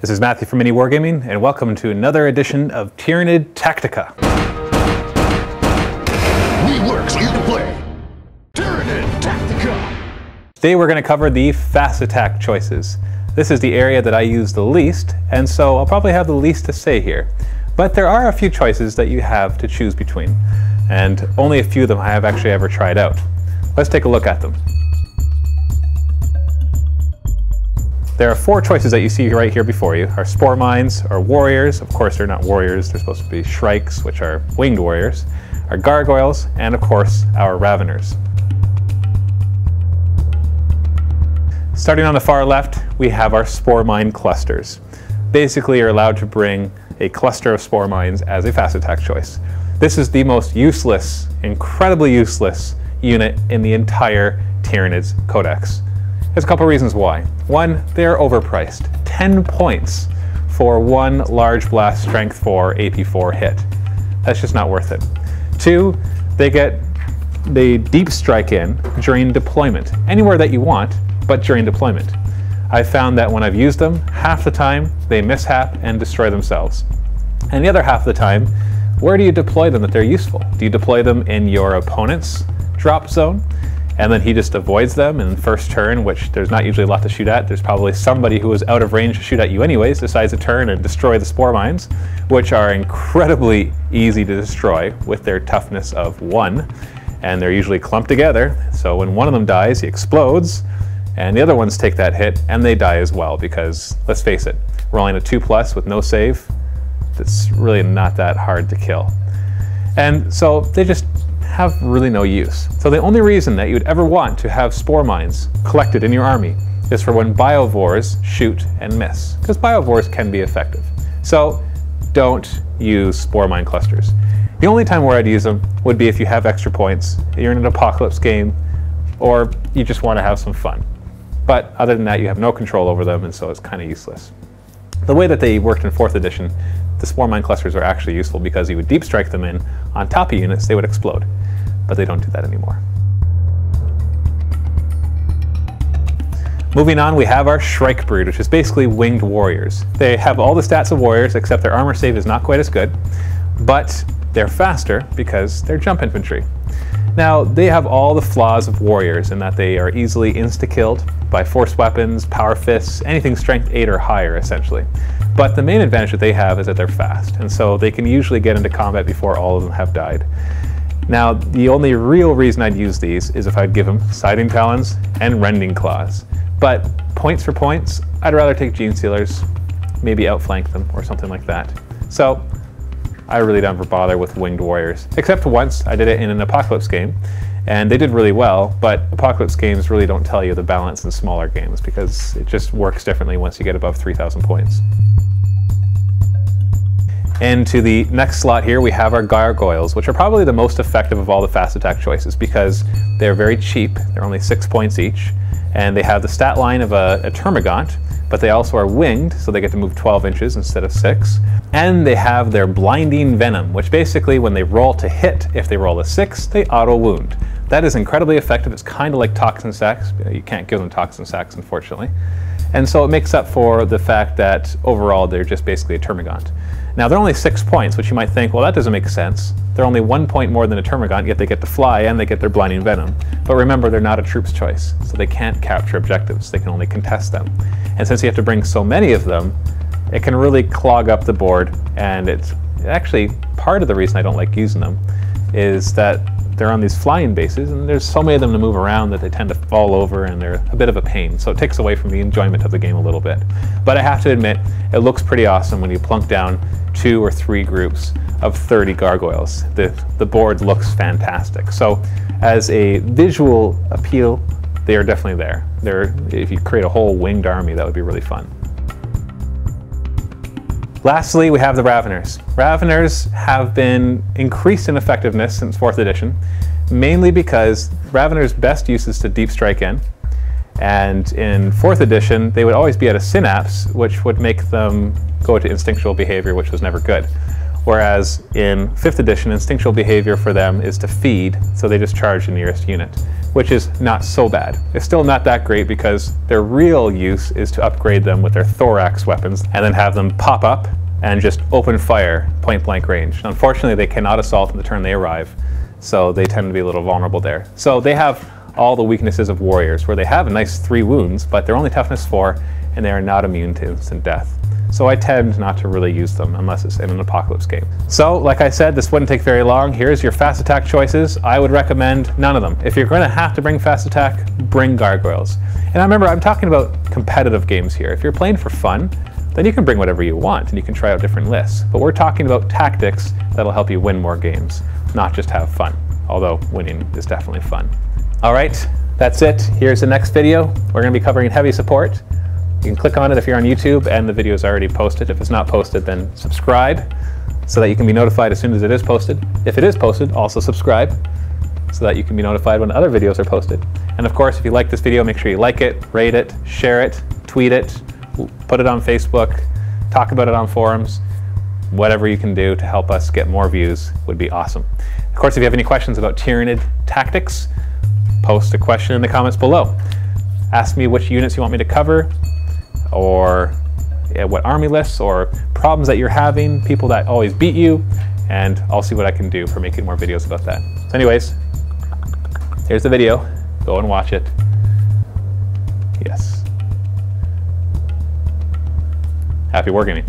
This is Matthew from MiniWarGaming, and welcome to another edition of Tyranid Tactica. We work so you can play Tyranid Tactica. Today we're going to cover the fast attack choices. This is the area that I use the least, and so I'll probably have the least to say here. But there are a few choices that you have to choose between, and only a few of them I have actually ever tried out. Let's take a look at them. There are four choices that you see right here before you. Our spore mines, our warriors, of course they're not warriors, they're supposed to be shrikes, which are winged warriors, our gargoyles, and of course our raveners. Starting on the far left, we have our spore mine clusters. Basically, you're allowed to bring a cluster of spore mines as a fast attack choice. This is the most useless, incredibly useless unit in the entire Tyranids codex. There's a couple reasons why. One, they're overpriced. 10 points for one large blast strength 4 AP4 hit. That's just not worth it. Two, they get the deep strike in during deployment. Anywhere that you want, but during deployment. I've found that when I've used them, half the time they mishap and destroy themselves. And the other half of the time, where do you deploy them that they're useful? Do you deploy them in your opponent's drop zone? And then he just avoids them in the first turn, which there's not usually a lot to shoot at. There's probably somebody who is out of range to shoot at you anyways, decides to turn and destroy the spore mines, which are incredibly easy to destroy with their toughness of 1. And they're usually clumped together, so when one of them dies, he explodes, and the other ones take that hit, and they die as well, because, let's face it, rolling a 2+ with no save, that's really not that hard to kill. And so they just have really no use. So the only reason that you would ever want to have spore mines collected in your army is for when biovores shoot and miss, because biovores can be effective. So don't use spore mine clusters. The only time where I'd use them would be if you have extra points, you're in an apocalypse game, or you just want to have some fun. But other than that, you have no control over them, and so it's kind of useless. The way that they worked in 4th edition, the spore mine clusters are actually useful because you would deep strike them in on top of units, they would explode. But they don't do that anymore. Moving on, we have our Shrike breed, which is basically winged warriors. They have all the stats of warriors, except their armor save is not quite as good, but they're faster because they're jump infantry. Now, they have all the flaws of warriors in that they are easily insta-killed by force weapons, power fists, anything strength 8 or higher, essentially. But the main advantage that they have is that they're fast, and so they can usually get into combat before all of them have died. Now, the only real reason I'd use these is if I'd give them Siding Talons and Rending Claws. But points for points, I'd rather take Gene Stealers, maybe outflank them or something like that. So I really don't ever bother with winged warriors. Except for once, I did it in an Apocalypse game, and they did really well, but Apocalypse games really don't tell you the balance in smaller games because it just works differently once you get above 3,000 points. And to the next slot here, we have our gargoyles, which are probably the most effective of all the fast attack choices because they're very cheap. They're only 6 points each, and they have the stat line of a termagant, but they also are winged, so they get to move 12 inches instead of 6. And they have their blinding venom, which basically when they roll to hit, if they roll a 6, they auto wound. That is incredibly effective. It's kind of like toxin sacks. You can't give them toxin sacks, unfortunately. And so it makes up for the fact that overall they're just basically a termagant. Now they're only 6 points, which you might think, well, that doesn't make sense. They're only 1 point more than a termagant, yet they get to fly and they get their blinding venom. But remember, they're not a troop's choice, so they can't capture objectives. They can only contest them. And since you have to bring so many of them, it can really clog up the board. And it's actually part of the reason I don't like using them is that they're on these flying bases, and there's so many of them to move around that they tend to fall over, and they're a bit of a pain. So it takes away from the enjoyment of the game a little bit. But I have to admit, it looks pretty awesome when you plunk down 2 or 3 groups of 30 gargoyles. The board looks fantastic. So as a visual appeal, they are definitely there. If you create a whole winged army, that would be really fun. Lastly, we have the Raveners. Raveners have been increased in effectiveness since 4th edition, mainly because Raveners' best use is to deep strike in, and in 4th edition, they would always be at a synapse, which would make them go to instinctual behavior, which was never good. Whereas in 5th edition, instinctual behavior for them is to feed, so they just charge the nearest unit, which is not so bad. It's still not that great because their real use is to upgrade them with their thorax weapons and then have them pop up and just open fire point blank range. Unfortunately, they cannot assault in the turn they arrive, so they tend to be a little vulnerable there. So they have all the weaknesses of warriors, where they have a nice 3 wounds, but they're only toughness 4, and they are not immune to instant death. So I tend not to really use them unless it's in an apocalypse game. So, like I said, this wouldn't take very long. Here's your fast attack choices. I would recommend none of them. If you're going to have to bring fast attack, bring gargoyles. And I remember, I'm talking about competitive games here. If you're playing for fun, then you can bring whatever you want and you can try out different lists. But we're talking about tactics that'll help you win more games, not just have fun. Although winning is definitely fun. All right, that's it. Here's the next video. We're going to be covering heavy support. You can click on it if you're on YouTube, and the video is already posted. If it's not posted, then subscribe so that you can be notified as soon as it is posted. If it is posted, also subscribe so that you can be notified when other videos are posted. And of course, if you like this video, make sure you like it, rate it, share it, tweet it, put it on Facebook, talk about it on forums. Whatever you can do to help us get more views would be awesome. Of course, if you have any questions about Tyranid Tactics, post a question in the comments below. Ask me which units you want me to cover, or what army lists, or problems that you're having, people that always beat you, and I'll see what I can do for making more videos about that. So anyways, here's the video. Go and watch it. Yes. Happy wargaming.